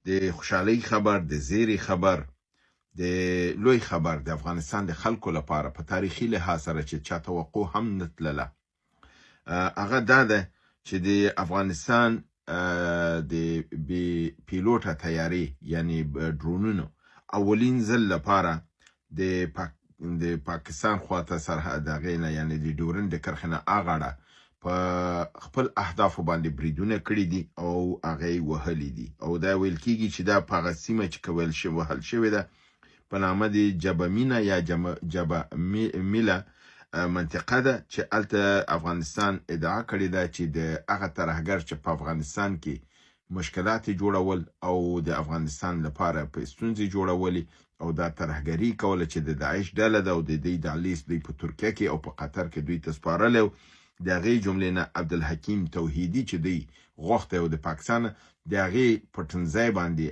د خوشحالۍ خبر، د زیری خبر، د لوی خبر د افغانستان د خلکو لپاره په تاریخي لحاظ سره چې چا توقع هم نه تلله هغه دا ده چې د افغانستان د بی پیلوټه تیاري یعنی ډرونونو اولین ځل لپاره د پاکستان خواته سرحد غینه یعنی د ډورند کرخه نه اغاړه په خپل اهداف باندې بریدونه کړی دي او هغه وهلي دي او دا ویل کیږي چې دا په غسیمه چې کول شي وهل شوی ده په نامه د جبمینا یا جبمیلا منطقه ده چې الته افغانستان ادعا کړې ده چې د هغه ترهګر چې په افغانستان کې مشکلات جوړول او د افغانستان لپاره په ستونزې جوړولې او دا ترهګری کوله چې د داعش ډله ده او د دې دالیس دوی په ترکیه کې او په قطر کې دوی تسپارلو د هغې جملې نه عبدالحکیم توحیدي چې دی غوښته او د پاکستان د هغې په ټنځای باندې